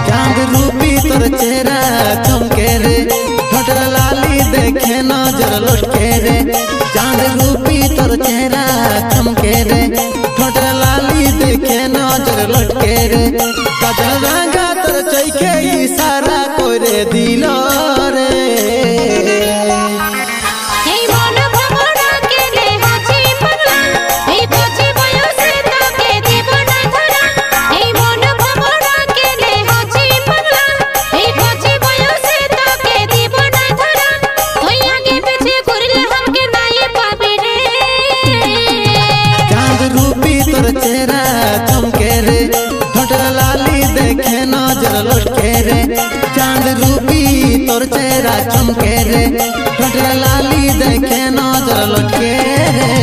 चांद रूपी तोर चेहरा चमके रे, ठोठर लाली देखे नजर लटके रे। चांद रूपी तोर चेहरा चमके रे, ठोठर लाली देखे नजर लटके रे। काजल रंगा तोर चैके इशारा करे दिल रे। चेहरा चमके रे, ठोठर लाली देखे नजर लटके रे। चांद रूपी तोर चेहरा चमके रे, ठोठर लाली देखे नजर लटके रे।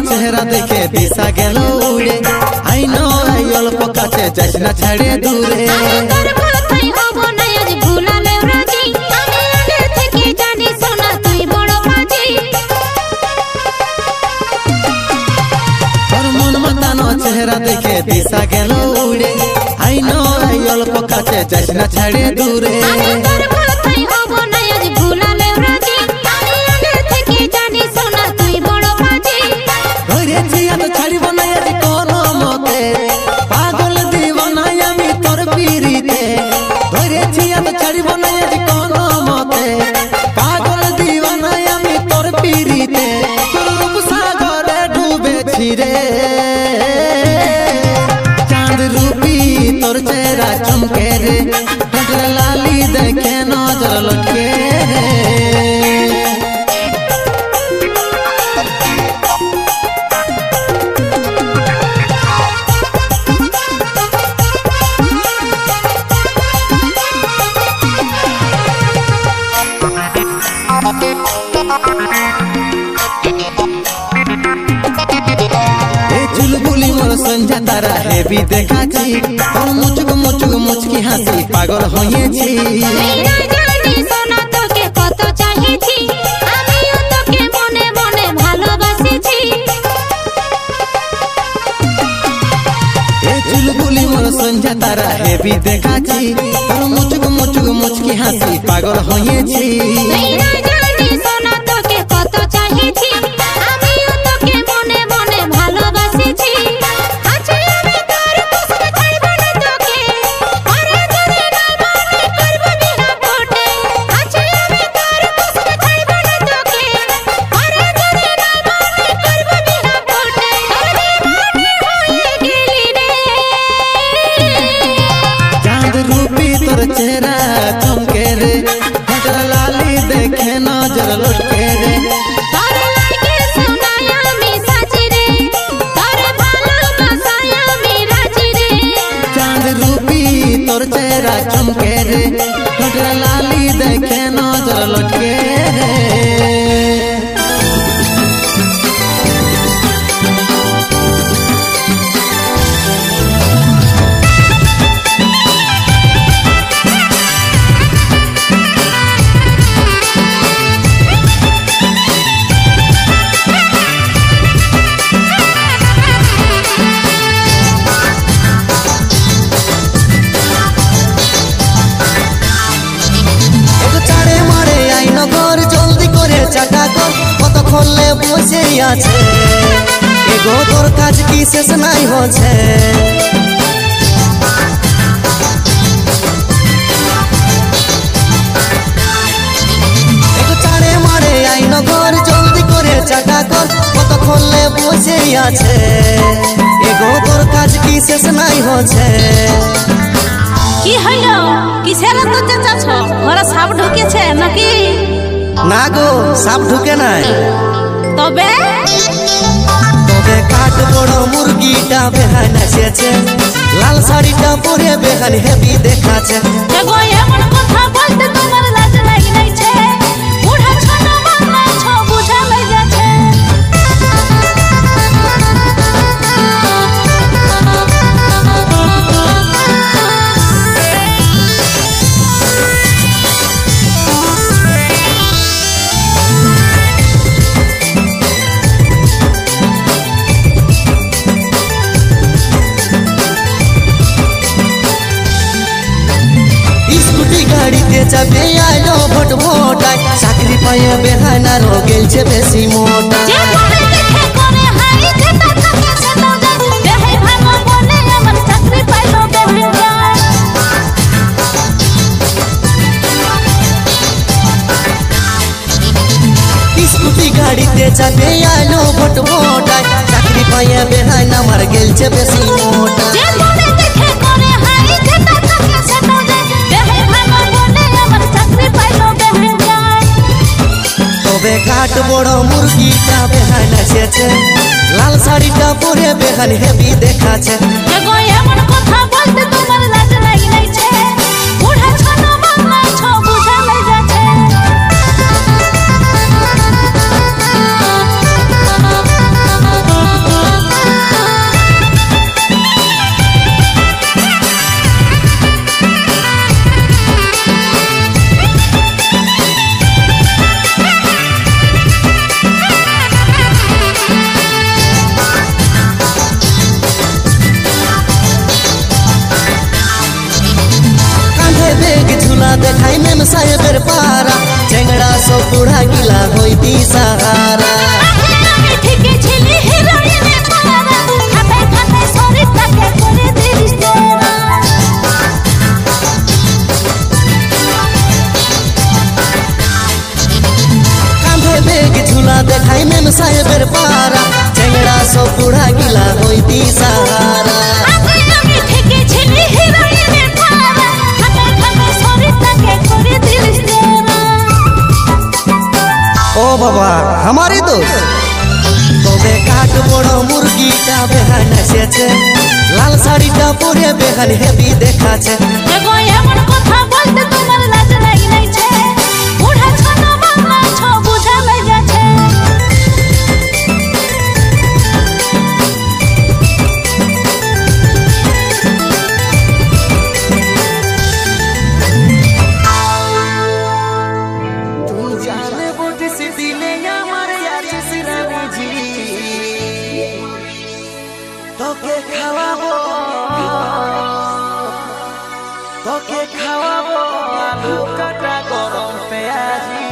चेहरा देखे दिशा गेलो उड़े, आई नो आई अल्प काছে যাস না ছাড়ে দূরে। चेहरा देखे दिशा गेलो उड़े, आई नो आई अल्प काছে যাস না ছাড়ে দূরে। पागल दीवाना आमी तोर पीरिते, छाड़ब ना आज कोनो मते। पागल दीवाना आमी तोर पीरिते, रूप सागरे डूबेछि रे। चांद रूपी तोर चेहरा चमके रे, ठोठर लाली देखे नजर लटके रे। चुलबुली मोर संझा तारा हेबी देखाची, तोर मुचुक मुचुक मुचकी हासी पागल होइएछि। चुलबुली मोर संझा तारा हेबी देखाची, तोर मुचुक मुचुक मुचकी हासी पागल होइएछि। तोर चेहरा चमके रे, ठोठर लाली देखे नजर लटके रे। चांद रूपी तोर चेहरा चमके रे, ठोठर लाली देखे नजर लटके रे। বসে আছে এগো তোর কাজ কি শেষ নাই হচ্ছে। চাড়ে মারে আইন ঘর জলদি করে চাটা কর, কতক্ষণ বসে আছে এগো তোর কাজ কি শেষ নাই হচ্ছে। কি হইল কিসের এত চেঁচাছ? ঘরে সাপ ঢুকেছে নাকি? না গো, সাপ ঢুকে নাই। তবে কাঠ বড় মুরগিটা বেহায় নাচেছে। লাল শাড়িটা পরে বেহান হেভি দেখাচ্ছে এগো এমন কথা বলতে তোমার লাজ লাগি নাইছে বুড়া ছোট বাংলা ছ বুঝা লই যাচ্ছে গাড়িতে যাবে আইলো ভোট ভোটাই চাকরি পাইয়ে বেহানা রোগেলছে বেশি মোটা যে পরে দেখে করে হাই যেটা থাকে সেটা যায় দেহাই ভালো বলে আমার চাকরি পাইলো বেহান যায় স্কুটি গাড়িতে যাবে আইলো ভোট ভোটাই চাকরি পাইয়ে বেহানা মার গেলছে বেশি মোটা যে পরে দেখে করে হাই যেটা থাকে সেটা যায় দেহাই ভালো বলে আমার চাকরি পাইলো বেহান যায় তবে কাঠ বড় মুরগিটা বেহান এসেছে লাল শাড়িটা পরে বেহান হেভি দেখাচ্ছে এগো এমন কথা বলতে তোমার লাজ লাগি নাইছে বুড়া ছোট বাংলা ছ বুঝা লই যাচ্ছে দেখাই মেম সাহেবের পারা চেংড়া সব বুড়া গিলা হইতি সাহারা আমি ঠিকই ছিলি হিরোইনে পারা খাতে খাতে শরীরটাকে করে দিস তোরা কাঁধে বেগ ঝুলা দেখাই মেম সাহেবের পারা চেংড়া সব বুড়া গিলা হইতি সাহারা আমি ঠিকই ছিলি হিরোইনে পারা খাতে খাতে শরীরটাকে করে দিস তোরা ও বাবা हमारी दोस्त তবে কাঠ বড় মুরগিটা বেহান এসেছে লাল শাড়িটা পরে বেহান হেভি দেখাচ্ছে এগো এমন কথা বলতে তোমার লাজ লাগি নাইছে বুড়া ছোট বাংলা ছ বুঝা লই যাচ্ছে তুই জানে বটে সে দিলে আমার আছে সিরাজি তোকে খাওয়াবো আলু কাটা গরম পেঁয়াজি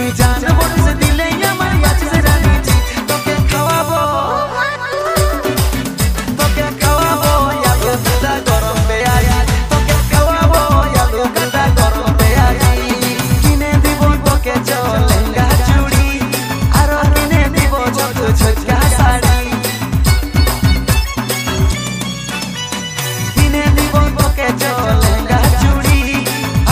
তুই জান বলছে দিলে আমার আছে রানী জি তোকে খাওয়াবো আলু কাটা গরম পেঁয়াজি তোকে খাওয়াবো আলু কাটা গরম পেঁয়াজি কিনে দিব তোকে লেহেঙ্গা চুড়ি আর কিনে দিব ছোট ছোটকা শাড়ি কিনে দিব তোকে লেহেঙ্গা চুড়ি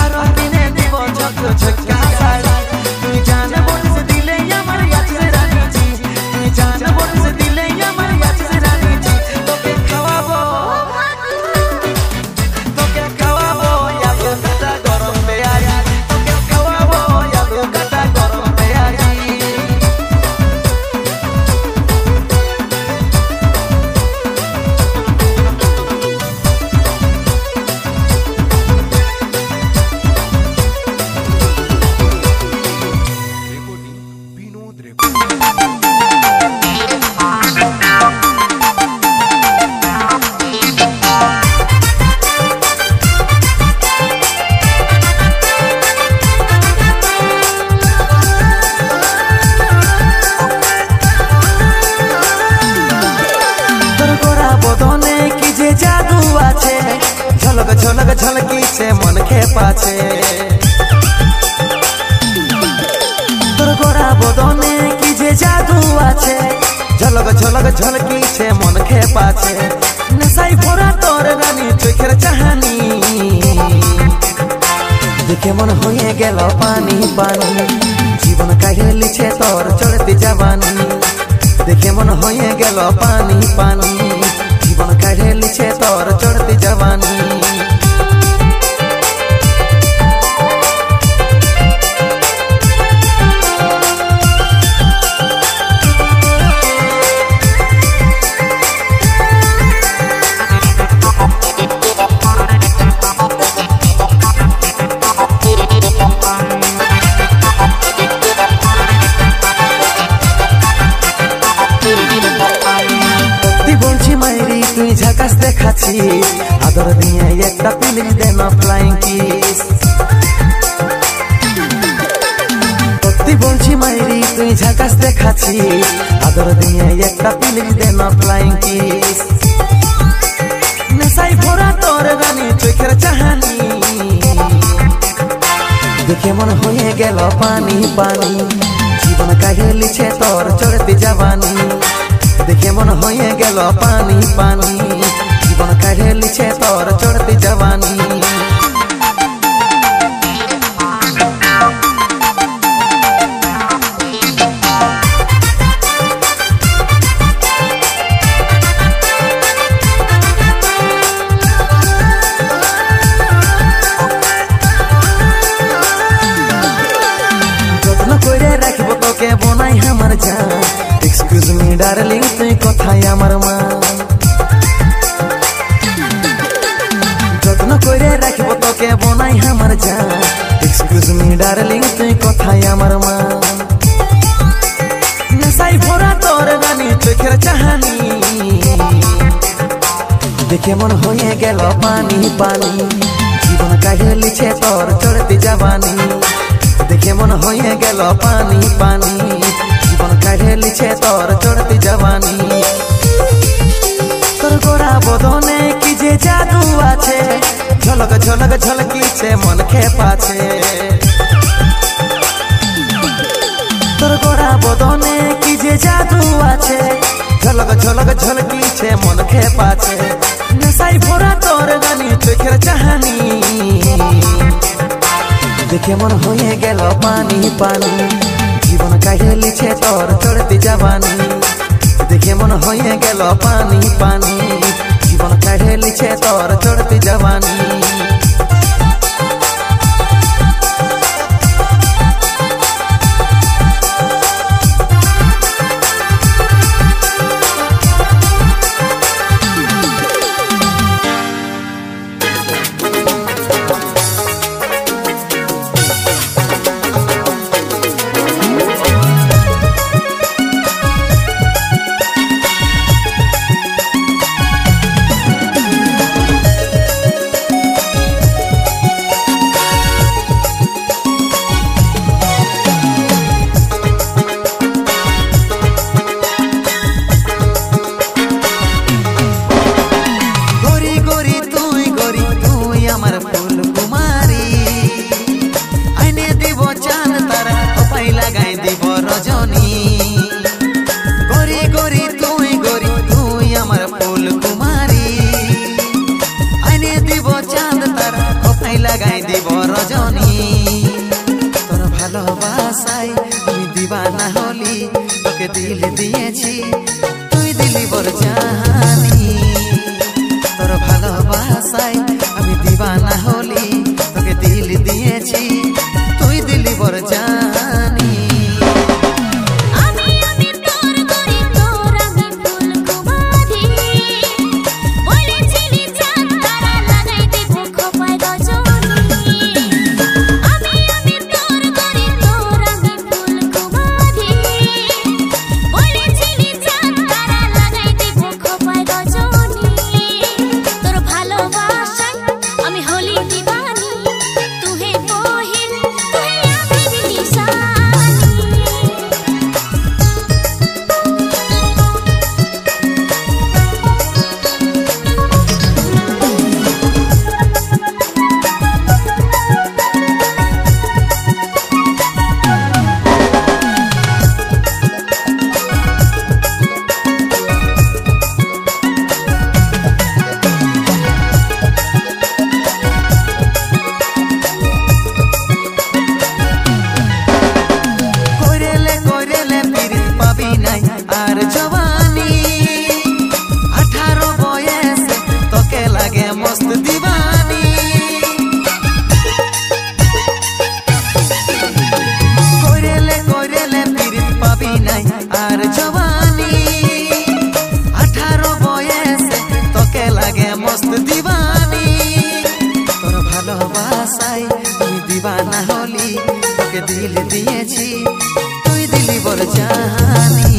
আর কিনে দিব ছোট ছোটকা শাড়ি তুই জান বলছে দিলে আমার আছে রানী জি তুই জান বলছে দিলে আমার আছে রানী জি তোকে খাওয়াবো আলু কাটা গরম পেঁয়াজি তোকে খাওয়াবো আলু কাটা গরম পেঁয়াজি झलक झलक झलकी से मन के पाछे तोर गोरा बदने की जे जादू आछे झलक झलक झलकी से मन के पाछे नसाई भरा तोर रानी चोखेर चाहानी देखे मन होए गेल पानी पानी जीवन काहेली छे तोर चढ़ती जवानी देखे मन होए गेल पानी पानी जीवन काहेली छे तोर चढ़ती जवानी তুই ঝাকাস দেখাছিস আদর দিয়ে একটা প্লিজ দে না ফ্লাইং কিস সত্যি বলছি মাইরি তুই ঝাকাস দেখাছিস আদর দিয়ে একটা প্লিজ দে না ফ্লাইং কিস নেশাই ভরা তোর গানি চোখের চাহানি দেখে মন হয়ে গেল পানি পানি জীবন কাহেলি ছে তোর চড়তে জওয়ানি देखे मन होए गेल पानी पानी जीवन काहेली छे तोर चढ़ती जवानी যত্ন করে রাখবো তোকে বনাই আমার জান एक्सक्यूज मी डार्लिंग तुई कोथाय आमार मान যত্ন করে রাখবো তোকে বনাই আমার জান एक्सक्यूज मी डार्लिंग তুই কোথায় আমার মান নেশাই ভরা তোর গানি চোখের চাহানি দেখে মন হয়ে গেল পানি পানি জীবন কাহেলি ছে তোর চড়তি জওয়ানি দেখে মন হয়ে গেল পানি পানি জীবন কাহেলি ছে তোর চড়তি জওয়ানি তোর গোরা বদনে কি যে জাদু আছে ঝলক ঝলক ঝলকিছে মন কে পাছে তোর গোরা বদনে কি যে জাদু আছে ঝলক ঝলক ঝলকিছে মন কে পাছে নেশাই ভরা তোর গানি চোখের চাহানি দেখে মন হয়ে গেল পানি পানি জীবন কাহেলি ছে তোর চড়তি জওয়ানি দেখে মন হয়ে গেল পানি পানি জীবন কাহেলি ছে তোর চড়তি জওয়ানি दीवाना होली তোকে দিল দিয়েছি তুই দিলি বড় জানি তোর ভালোবাসায় আমি दीवाना होली তোকে দিল দিয়েছি তুই দিলি বড় জানি আর জওয়ানি 18 বয়স তোকে লাগে মস্ত दीवानी কইরেলে পিরিত পাবি নাই আর জওয়ানি 18 বয়স তোকে লাগে মস্ত दीवानी তোর ভালোবাসায় আমি दीवाना হলি তোকে দিল দিয়েছি তুই দিলি বড় জানি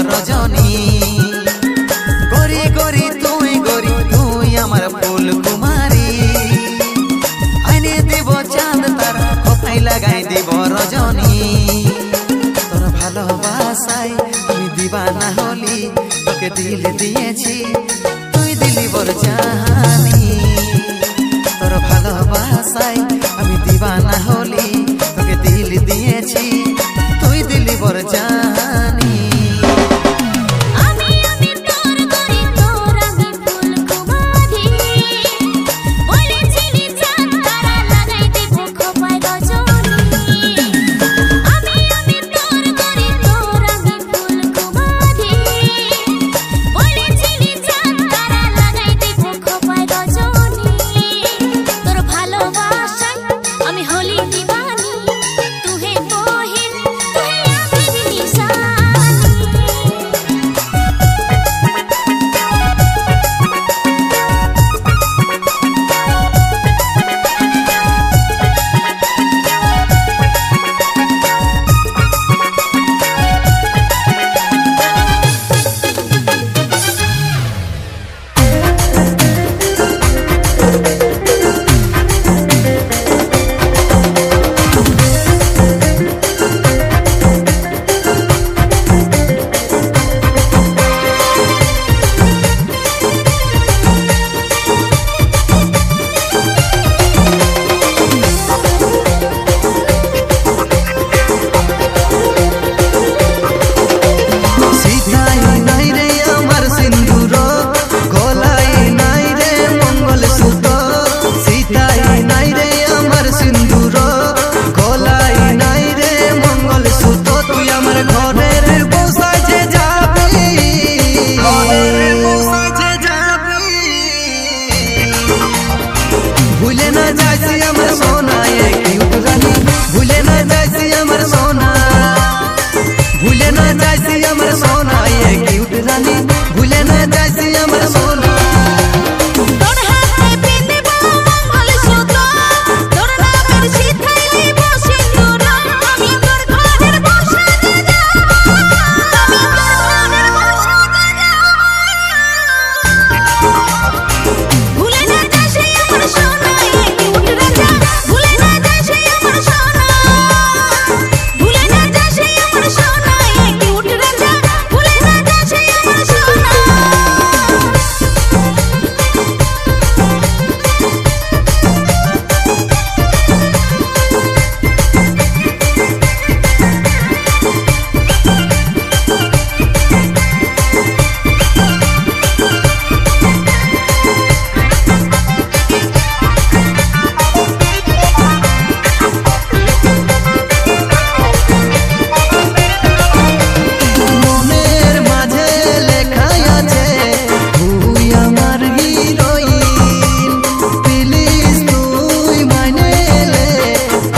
রজনী গরি গরি তুই আমার ফুল কুমারী আইনে দেব চাঁদ তার কোথায় লাগাই দেব রজনী তোর ভালোবাসায় আমি दीवाना হলি তোকে দিল দিয়েছি তুই দিলি বড় জানি তোর ভালোবাসায় আমি दीवाना হলি তোকে দিল দিয়েছি তুই দিলি বড় জানি ভালোবাসা जाइसी अमर सोना ये क्यूट रानी भूले ना जाइसी अमर सोना तोर हाथे पिंदबो मंगल सूत्र तोर नामेर सिथाई দিব সিন্দুর আমি তোর ঘরের বসা দিদা আমি তোর ঘরের বসা দিদা ভুলে না যাসি আমার সোনা এ কিউট রাজা ভুলে না যাসি আমার সোনা ভুলে না যাসি আমার সোনা এ কিউট রাজা ভুলে না যাসি আমার সোনা মনের মাঝে লেখা আছে তুই আমার হিরোইন প্লিজ তুই মাইনে লে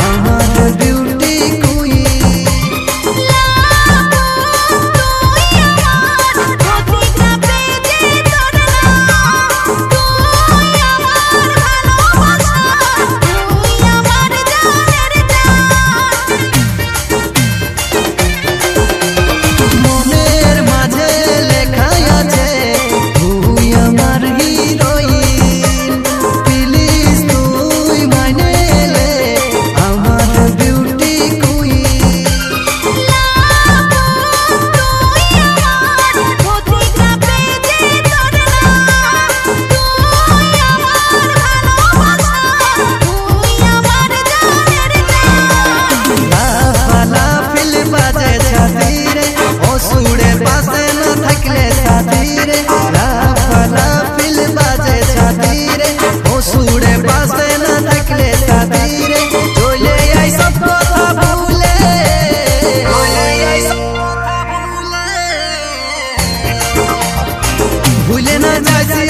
আমার বিউটি কুইন মনের মাঝে লেখা আছে তুই আমার হিরোইন প্লিজ তুই মাইনে লে আমার বিউটি কুইন লাফালাফিল বাজে ছাতিরে ও সুরে পাশে না থাকলে সাথীরে লাফালাফিল বাজে ছাতিরে ও সুরে পাশে না থাকলে সাথীরে চলে আই সব কথা ভুলে চলে আই সব কথা ভুলে ভুলে না যাইছি